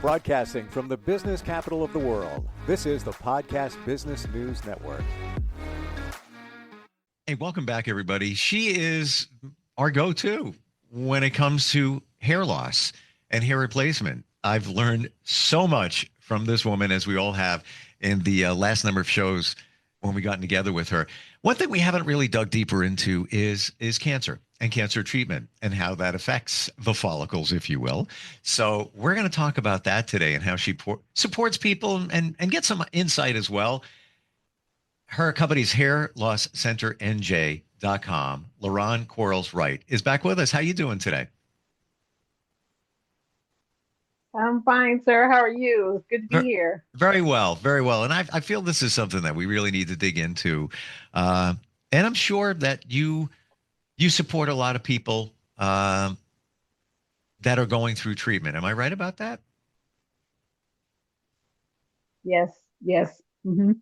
Broadcasting from the business capital of the world, this is the Podcast Business News Network. Hey, welcome back, everybody. She is our go-to when it comes to hair loss and hair replacement. I've learned so much from this woman, as we all have in the last number of shows when we gotten together with her. One thing we haven't really dug deeper into is cancer and cancer treatment and how that affects the follicles, if you will. So we're going to talk about that today and how she supports people and get some insight as well. Her company's Hair Loss Center NJ.com. LaRonne Quarles-Wright is back with us. How you doing today? I'm fine, sir. How are you? It's good to be here. Very well, very well. And I feel this is something that we really need to dig into. And I'm sure that you support a lot of people that are going through treatment. Am I right about that? Yes. Mm-hmm.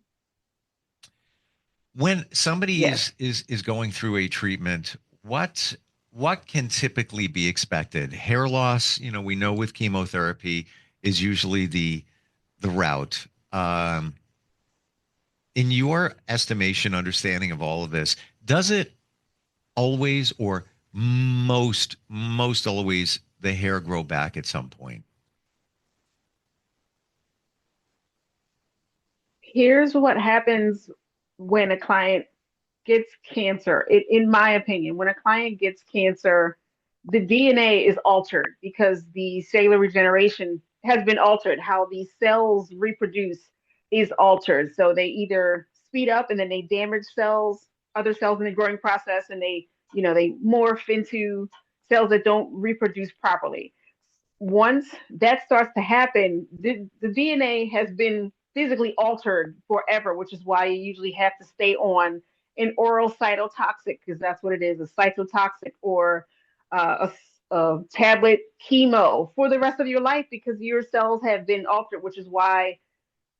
When somebody is going through a treatment, what can typically be expected? Hair loss, we know with chemotherapy is usually the route. In your estimation, understanding of all of this, does it always or most always the hair grow back at some point? Here's what happens when a client gets cancer. In my opinion, when a client gets cancer, the DNA is altered because the cellular regeneration has been altered. How these cells reproduce is altered. So they either speed up and then they damage other cells in the growing process, and they morph into cells that don't reproduce properly. Once that starts to happen, the DNA has been physically altered forever, which is why you usually have to stay on an oral cytotoxic, because that's what it is, a cytotoxic, or a tablet chemo for the rest of your life, because your cells have been altered, which is why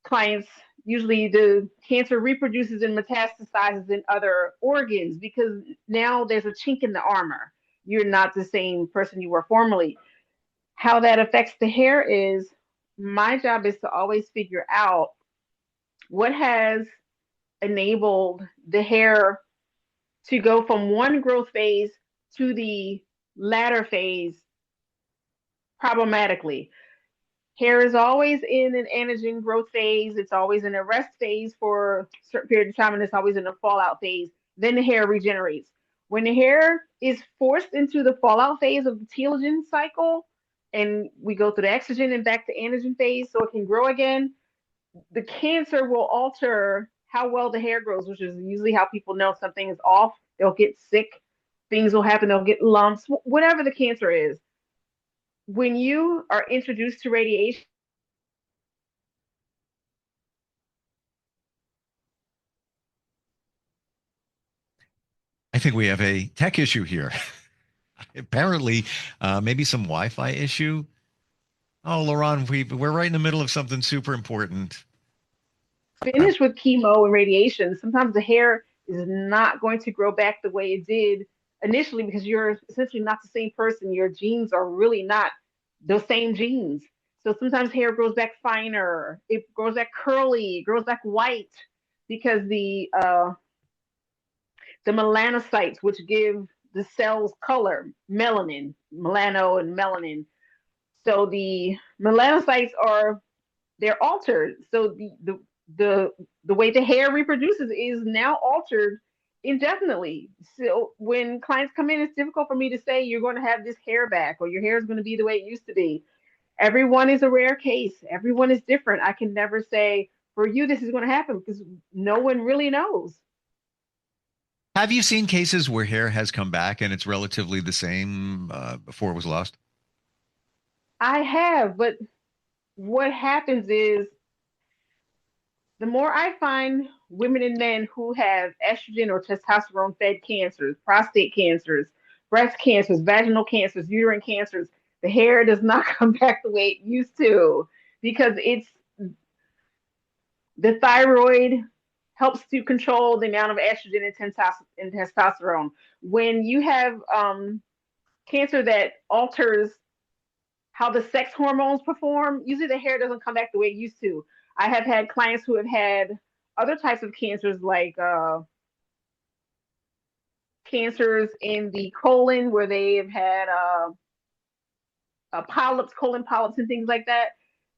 clients, usually the cancer reproduces and metastasizes in other organs, because now there's a chink in the armor. You're not the same person you were formerly. How that affects the hair is, my job is to always figure out what has enabled the hair to go from one growth phase to the latter phase problematically. Hair is always in an anagen growth phase. It's always in a rest phase for a certain period of time, and it's always in a fallout phase. Then the hair regenerates. When the hair is forced into the fallout phase of the telogen cycle, and we go through the exogen and back to anagen phase so it can grow again, the cancer will alter how well the hair grows, which is usually how people know something is off. They'll get sick. Things will happen. They'll get lumps, whatever the cancer is. When you are introduced to radiation, I think we have a tech issue here. Apparently, maybe some Wi-Fi issue. Oh, LaRonne, we're right in the middle of something super important. Finished with chemo and radiation, sometimes the hair is not going to grow back the way it did initially, because you're essentially not the same person. Your genes are really not the same genes. So sometimes hair grows back finer, it grows back curly, it grows back white, because the melanocytes, which give the cells color, melano and melanin. So the melanocytes they're altered. So the way the hair reproduces is now altered indefinitely. So when clients come in, it's difficult for me to say you're going to have this hair back or your hair is going to be the way it used to be. Everyone is a rare case. Everyone is different. I can never say for you this is going to happen, because no one really knows. Have you seen cases where hair has come back and it's relatively the same before it was lost? I have, but what happens is, the more I find women and men who have estrogen or testosterone fed cancers, prostate cancers, breast cancers, vaginal cancers, uterine cancers, the hair does not come back the way it used to, because it's the thyroid helps to control the amount of estrogen and testosterone. When you have cancer that alters how the sex hormones perform. Usually the hair doesn't come back the way it used to. I have had clients who have had other types of cancers like cancers in the colon where they have had polyps, colon polyps, and things like that.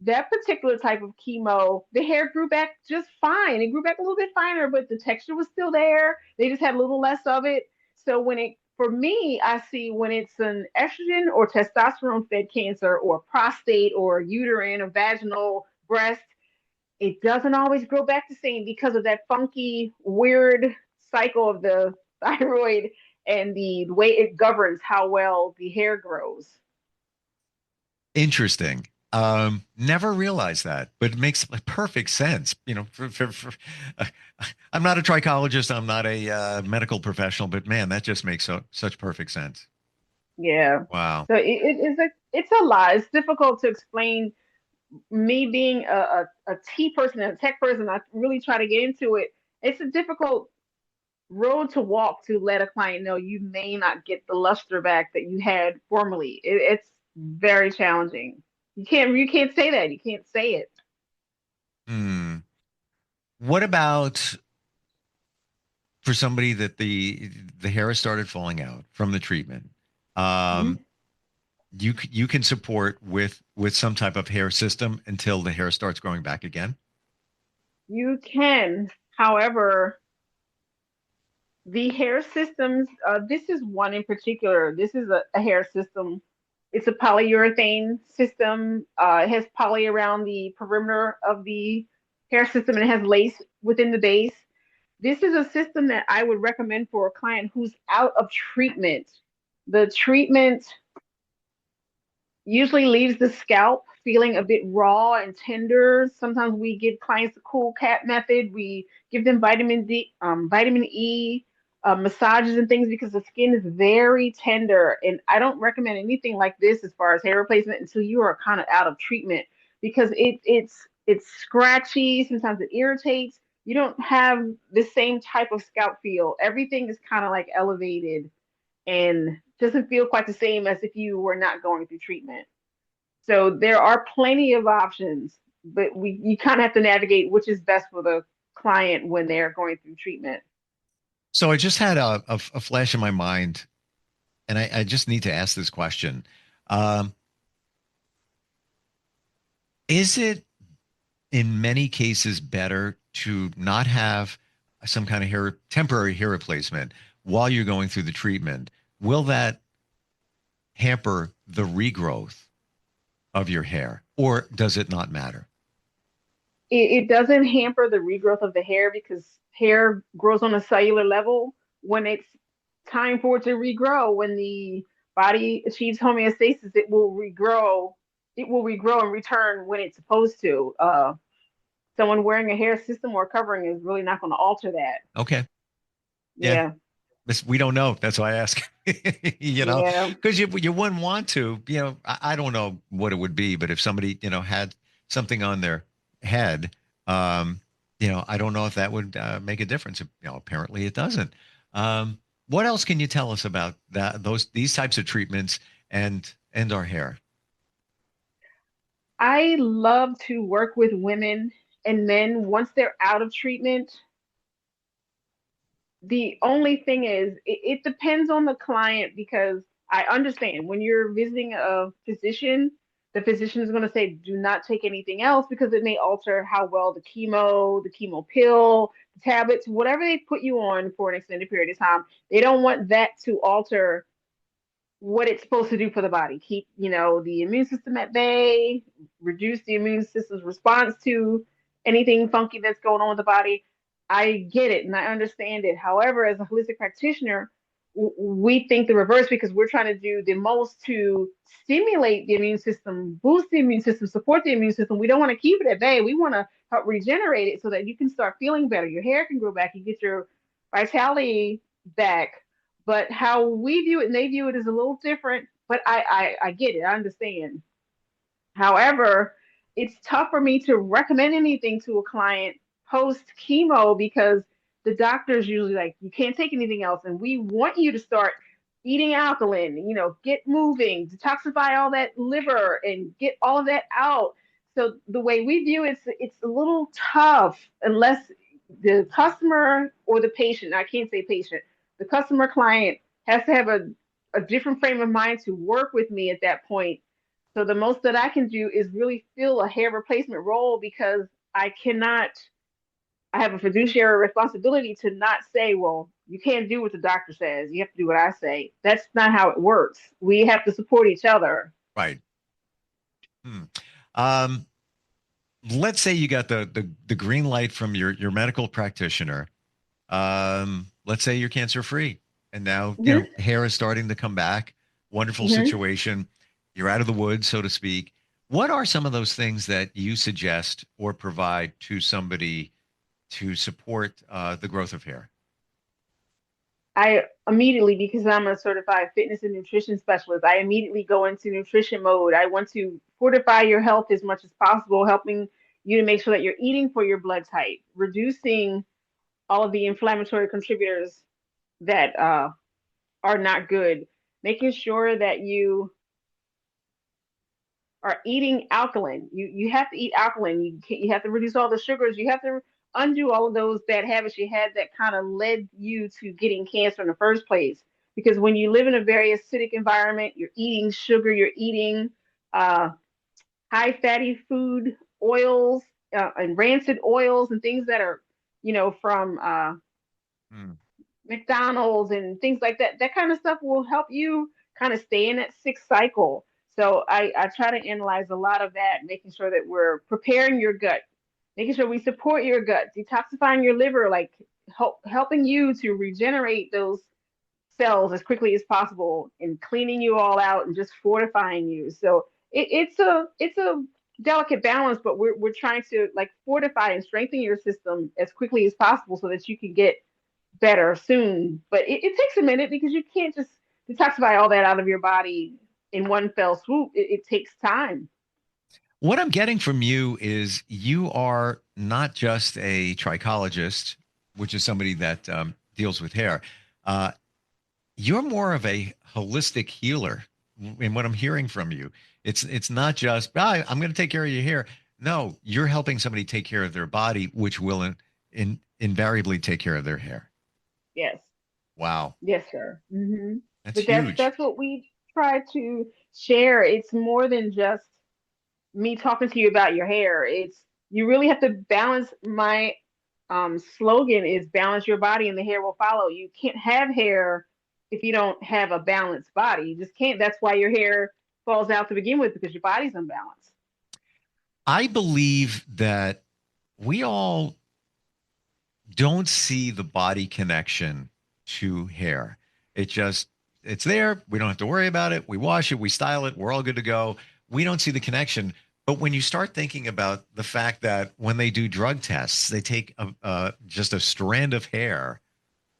That particular type of chemo, the hair grew back just fine. It grew back a little bit finer, but the texture was still there. They just had a little less of it. So for me, I see when it's an estrogen or testosterone fed cancer or prostate or uterine or vaginal breast, it doesn't always grow back the same because of that funky, weird cycle of the thyroid and the way it governs how well the hair grows. Interesting. Never realized that, but it makes perfect sense. Uh, I'm not a trichologist. I'm not a medical professional, but man, that just makes such perfect sense. Yeah. Wow. So it's a lot. It's difficult to explain. Me being a T person and a tech person, I really try to get into it. It's a difficult road to walk to let a client know you may not get the luster back that you had formerly. It's very challenging. You can't say that. You can't say it. Hmm. What about for somebody that the hair has started falling out from the treatment? Mhm. Um, you can support with some type of hair system until the hair starts growing back again. You can, however, the hair systems. This is one in particular. This is a hair system. It's a polyurethane system. It has poly around the perimeter of the hair system, and it has lace within the base. This is a system that I would recommend for a client who's out of treatment. The treatment usually leaves the scalp feeling a bit raw and tender. Sometimes we give clients the cool cat method. We give them vitamin E, massages and things because the skin is very tender. And I don't recommend anything like this as far as hair replacement until you are kind of out of treatment because it's scratchy. Sometimes it irritates. You don't have the same type of scalp feel. Everything is kind of like elevated and doesn't feel quite the same as if you were not going through treatment. So there are plenty of options, but you kind of have to navigate which is best for the client when they're going through treatment. So I just had a flash in my mind, and I just need to ask this question. Um, is it in many cases better to not have some kind of temporary hair replacement while you're going through the treatment? Will that hamper the regrowth of your hair, or does it not matter? It doesn't hamper the regrowth of the hair because hair grows on a cellular level when it's time for it to regrow. When the body achieves homeostasis, it will regrow. It will regrow and return when it's supposed to. Someone wearing a hair system or covering is really not going to alter that. Okay. Yeah. Yeah, We don't know. That's why I ask, yeah. because you wouldn't want to, I don't know what it would be, but if somebody, had something on their head, um, I don't know if that would make a difference. Apparently it doesn't. What else can you tell us about these types of treatments and our hair? I love to work with women and men once they're out of treatment. The only thing is, it depends on the client because I understand when you're visiting a physician, the physician is going to say, do not take anything else because it may alter how well the chemo pill, the tablets, whatever they put you on for an extended period of time, they don't want that to alter what it's supposed to do for the body. Keep, the immune system at bay, reduce the immune system's response to anything funky that's going on with the body. I get it and I understand it. However, as a holistic practitioner, we think the reverse because we're trying to do the most to stimulate the immune system, boost the immune system, support the immune system. We don't want to keep it at bay. We want to help regenerate it so that you can start feeling better. Your hair can grow back. You get your vitality back, but how we view it and they view it is a little different. But I get it. I understand. However, it's tough for me to recommend anything to a client post chemo because the doctor's usually like, you can't take anything else. And we want you to start. eating alkaline, get moving, detoxify all that liver and get all of that out. So the way we view it, it's a little tough unless the customer or the patient, I can't say patient, the customer client has to have a different frame of mind to work with me at that point. So the most that I can do is really fill a hair replacement role because I cannot I have a fiduciary responsibility to not say, well, you can't do what the doctor says. You have to do what I say. That's not how it works. We have to support each other. Right. Hmm. Um, let's say you got the green light from your medical practitioner. Let's say you're cancer free, and now Mm-hmm. hair is starting to come back. Wonderful Mm-hmm. situation. You're out of the woods, so to speak. What are some of those things that you suggest or provide to somebody to support the growth of hair? I immediately, because I'm a certified fitness and nutrition specialist, I immediately go into nutrition mode. I want to fortify your health as much as possible, helping you to make sure that you're eating for your blood type, reducing all of the inflammatory contributors that are not good, making sure that you are eating alkaline. You have to eat alkaline. You have to reduce all the sugars. You have to undo all of those bad habits you had that kind of led you to getting cancer in the first place. Because when you live in a very acidic environment, you're eating sugar, you're eating uh, high fatty food, oils, and rancid oils and things that are, from Hmm. McDonald's and things like that. That kind of stuff will help you kind of stay in that sick cycle. So I try to analyze a lot of that, making sure that we're preparing your gut, making sure we support your gut, detoxifying your liver, like helping you to regenerate those cells as quickly as possible and cleaning you all out and just fortifying you. So it's a delicate balance, but we're trying to like fortify and strengthen your system as quickly as possible so that you can get better soon. But it takes a minute because you can't just detoxify all that out of your body in one fell swoop. It takes time. What I'm getting from you is you are not just a trichologist, which is somebody that deals with hair. Uh, you're more of a holistic healer in what I'm hearing from you. It's not just I'm going to take care of your hair. No, you're helping somebody take care of their body, which will invariably take care of their hair. Yes, Wow, yes, sir. that's But that's huge. that's what we try to share. It's more than just me talking to you about your hair. It's you really have to balance. My slogan is balance your body and the hair will follow. You can't have hair if you don't have a balanced body. You just can't. That's why your hair falls out to begin with because your body's unbalanced. I believe that we all don't see the body connection to hair. It just it's there. We don't have to worry about it. We wash it, we style it, we're all good to go. We don't see the connection. But when you start thinking about the fact that when they do drug tests, they take just a strand of hair,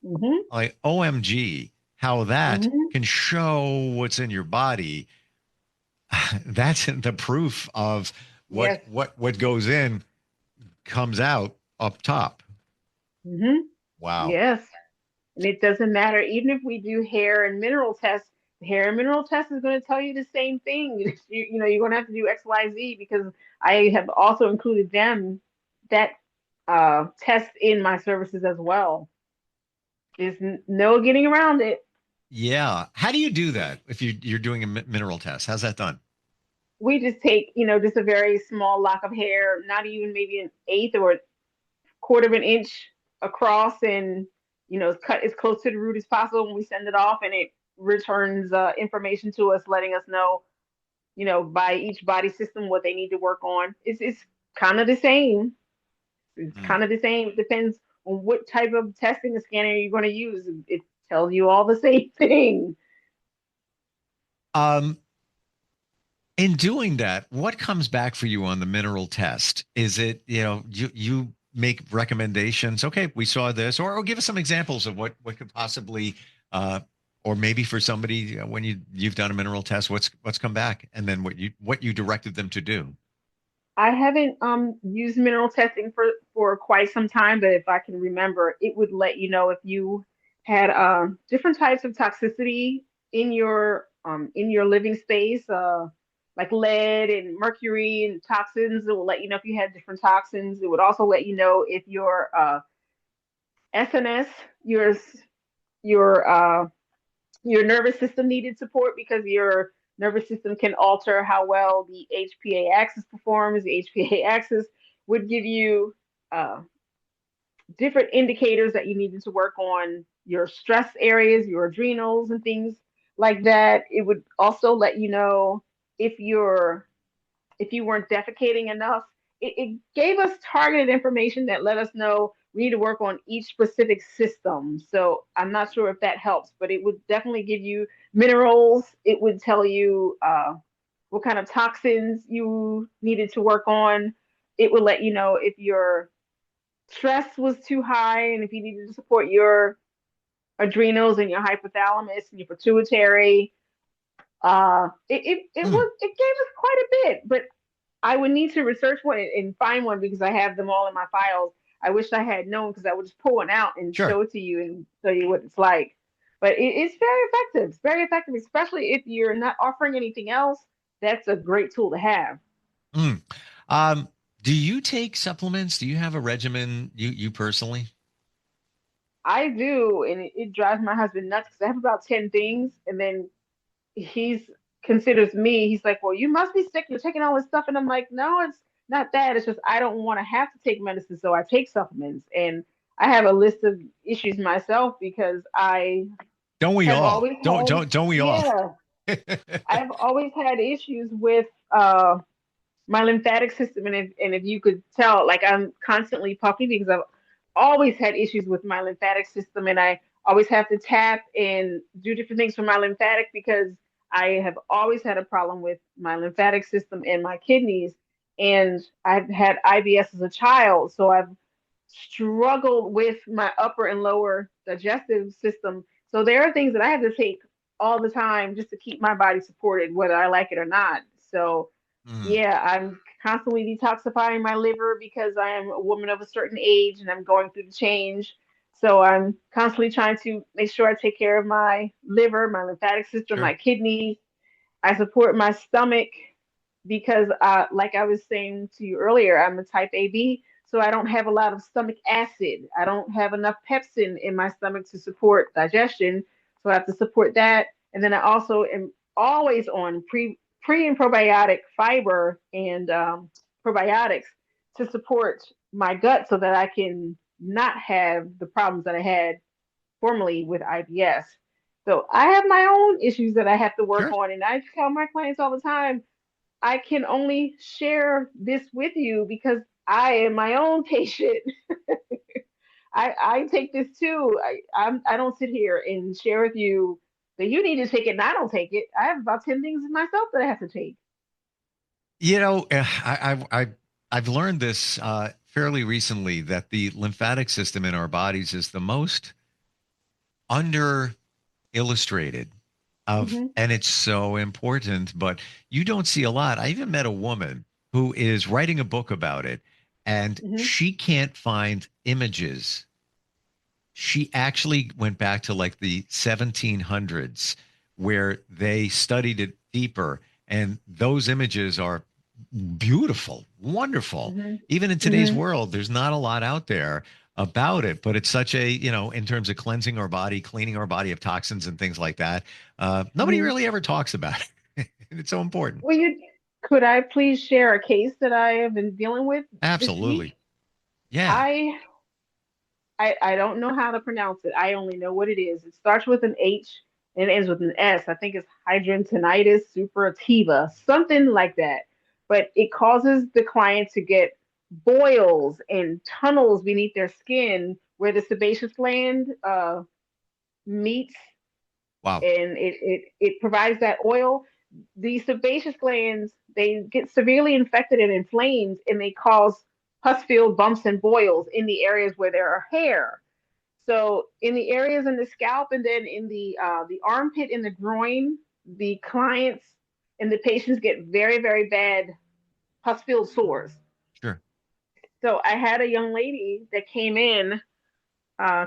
Hmm. like OMG, how that Hmm. can show what's in your body. That's the proof of what Yes. what goes in comes out up top. Hmm. Wow. Yes. And it doesn't matter, even if we do hair and mineral tests, the hair and mineral test is going to tell you the same thing. You're going to have to do XYZ because I have also included that test in my services as well. There's no getting around it. Yeah. How do you do that if you're doing a mineral test? How's that done? We just take, just a very small lock of hair, not even maybe an eighth or a quarter of an inch across, and cut as close to the root as possible when we send it off, and it returns information to us, letting us know, by each body system what they need to work on. It's kind of the same. It's Hmm. kind of the same. It depends on what type of testing scanner you're going to use. It tells you all the same thing. Um, in doing that, what comes back for you on the mineral test? Is it, you make recommendations? Okay, we saw this, or give us some examples of what could possibly, uh, or maybe for somebody when you've done a mineral test, what's come back, and then what you directed them to do. I haven't used mineral testing for quite some time, but if I can remember, it would let you know if you had different types of toxicity in your living space, like lead and mercury and toxins. It will let you know if you had different toxins. It would also let you know if your SNS, your your uh, your nervous system needed support, because your nervous system can alter how well the HPA axis performs. The HPA axis would give you uh, different indicators that you needed to work on your stress areas, your adrenals, and things like that. It would also let you know if if you weren't defecating enough. It gave us targeted information that let us know we need to work on each specific system. So I'm not sure if that helps, but it would definitely give you minerals. It would tell you what kind of toxins you needed to work on. It would let you know if your stress was too high and if you needed to support your adrenals and your hypothalamus and your pituitary. It gave us quite a bit, but I would need to research one and find one because I have them all in my files. I wish I had known, because I would just pull one out and Sure. show it to you and show you what it's like. But it's very effective. It's very effective, especially if you're not offering anything else. That's a great tool to have. Mm. Um, do you take supplements? Do you have a regimen, you personally? I do, and it drives my husband nuts because I have about 10 things, and then he's considers me. He's like, "Well, you must be sick. You're taking all this stuff," and I'm like, "No, it's not that. It's just I don't want to have to take medicine, so I take supplements." And I have a list of issues myself because I Don't we have all? always had, Don't we all? yeah, I've always had issues with my lymphatic system, and if you could tell, like I'm constantly puffy because I've always had issues with my lymphatic system, and I always have to tap and do different things for my lymphatic because I have always had a problem with my lymphatic system and my kidneys, and I've had IBS as a child, so I've struggled with my upper and lower digestive system. So there are things that I have to take all the time just to keep my body supported, whether I like it or not. So Mm, yeah, I'm constantly detoxifying my liver because I am a woman of a certain age and I'm going through the change. So I'm constantly trying to make sure I take care of my liver, my lymphatic system, sure. my kidneys. I support my stomach because, like I was saying to you earlier, I'm a type AB, so I don't have a lot of stomach acid. I don't have enough pepsin in my stomach to support digestion, so I have to support that. And then I also am always on pre and probiotic fiber and probiotics to support my gut so that I can not have the problems that I had formerly with IBS. So I have my own issues that I have to work Sure. on, and I tell my clients all the time, I can only share this with you because I am my own patient. I take this too. I don't sit here and share with you that you need to take it and I don't take it. I have about 10 things in myself that I have to take. I've learned this fairly recently that the lymphatic system in our bodies is the most under illustrated of, Hmm. and it's so important, but you don't see a lot. I even met a woman who is writing a book about it, and Hmm. she can't find images. She actually went back to like the 1700s where they studied it deeper, and those images are beautiful, wonderful. Hmm. Even in today's Hmm. world, there's not a lot out there about it, but it's such a, in terms of cleansing our body, cleaning our body of toxins and things like that. Nobody Hmm. really ever talks about it. And it's so important. Well, you could I please share a case that I have been dealing with this Absolutely. week? Yeah. I I don't know how to pronounce it. I only know what it is. It starts with an H and it ends with an S. I think it's hydrintonitis suppurativa, something like that. But it causes the client to get boils and tunnels beneath their skin where the sebaceous gland meets, Wow. and it provides that oil. The sebaceous glands, they get severely infected and inflamed, and they cause pus-filled bumps and boils in the areas where there are hair. So in the areas in the scalp and then in the armpit and the groin, the clients and the patients get very, very bad pus-filled sores. Sure. So I had a young lady that came in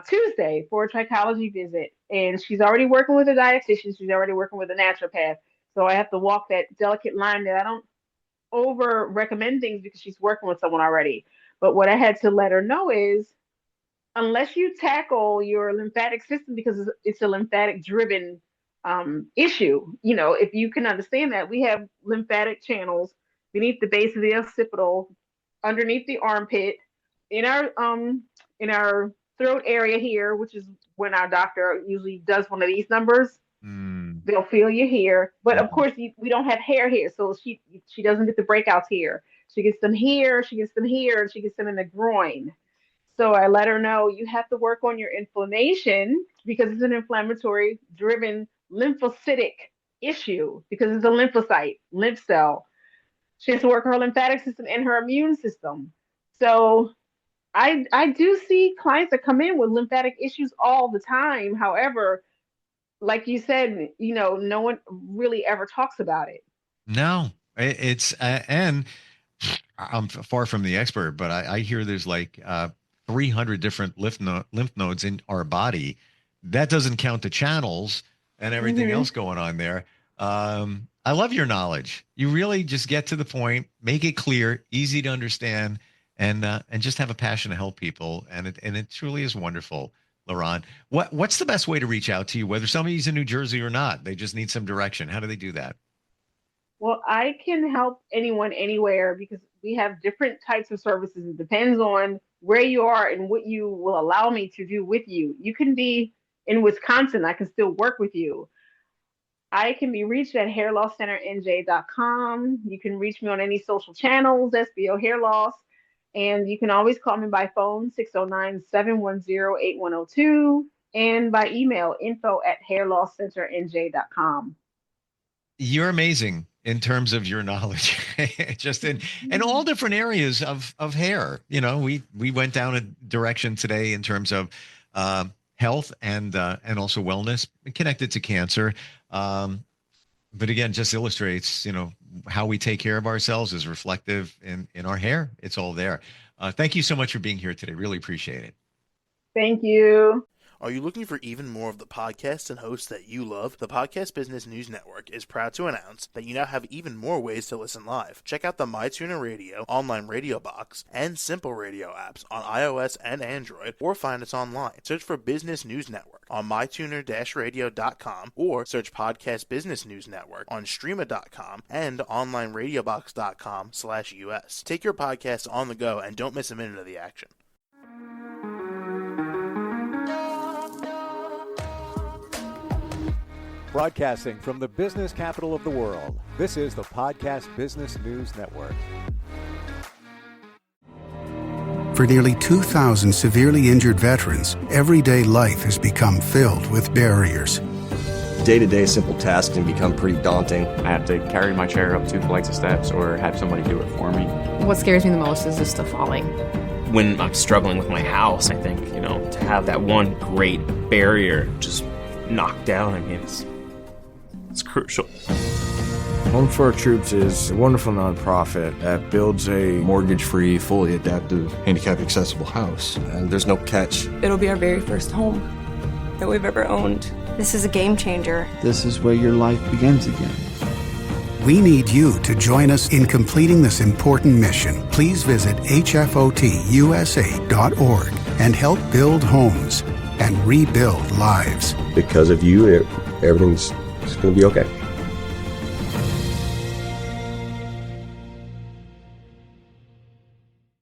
Tuesday for a trichology visit, and she's already working with a dietitian. She's already working with a naturopath. So I have to walk that delicate line that I don't over recommend things because she's working with someone already. But what I had to let her know is, unless you tackle your lymphatic system, because it's a lymphatic driven issue, if you can understand that we have lymphatic channels beneath the base of the occipital, underneath the armpit, in our throat area here, which is when our doctor usually does one of these numbers. They'll feel you here, but of course we don't have hair here, so she doesn't get the breakouts here. She gets them here, she gets them here, and she gets them in the groin. So I let her know you have to work on your inflammation because it's an inflammatory driven lymphocytic issue, because it's a lymphocyte, lymph cell. She has to work her lymphatic system and her immune system. So I do see clients that come in with lymphatic issues all the time. However, like you said, no one really ever talks about it. No, it's and I'm far from the expert, but I hear there's like 300 different lymph nodes in our body. That doesn't count the channels and everything else going on there. I love your knowledge. You really just get to the point, make it clear, easy to understand, and just have a passion to help people. And it truly is wonderful. LaRonne, what's the best way to reach out to you, whether somebody's in New Jersey or not? They just need some direction. How do they do that? Well, I can help anyone anywhere because we have different types of services. It depends on where you are and what you will allow me to do with you. You can be in Wisconsin. I can still work with you. I can be reached at hairlosscenternj.com. You can reach me on any social channels, SBLHairloss. And you can always call me by phone, 609-710-8102, and by email, info@hairlosscenternj.com. You're amazing in terms of your knowledge, just in all different areas of hair. We went down a direction today in terms of health and also wellness connected to cancer. But again, just illustrates, how we take care of ourselves is reflective in our hair. It's all there. Thank you so much for being here today. Really appreciate it. Thank you. Are you looking for even more of the podcasts and hosts that you love? The Podcast Business News Network is proud to announce that you now have even more ways to listen live. Check out the mytuner-radio, online radio box, and simpleradio apps on iOS and Android, or find us online. Search for Business News Network on mytuner-radio.com, or search Podcast Business News Network on streama.com and onlineradiobox.com/US. Take your podcast on the go and don't miss a minute of the action. Broadcasting from the business capital of the world, this is the Podcast Business News Network. For nearly 2,000 severely injured veterans, everyday life has become filled with barriers. Day-to-day simple tasks can become pretty daunting. I have to carry my chair up 2 flights of steps or have somebody do it for me. What scares me the most is just the falling. When I'm struggling with my house, I think, to have that one great barrier just knocked down, it's crucial. Home for Our Troops is a wonderful nonprofit that builds a mortgage-free, fully adaptive, handicap-accessible house. And there's no catch. It'll be our very first home that we've ever owned. This is a game changer. This is where your life begins again. We need you to join us in completing this important mission. Please visit hfotusa.org and help build homes and rebuild lives. Because of you, everything's going to be okay.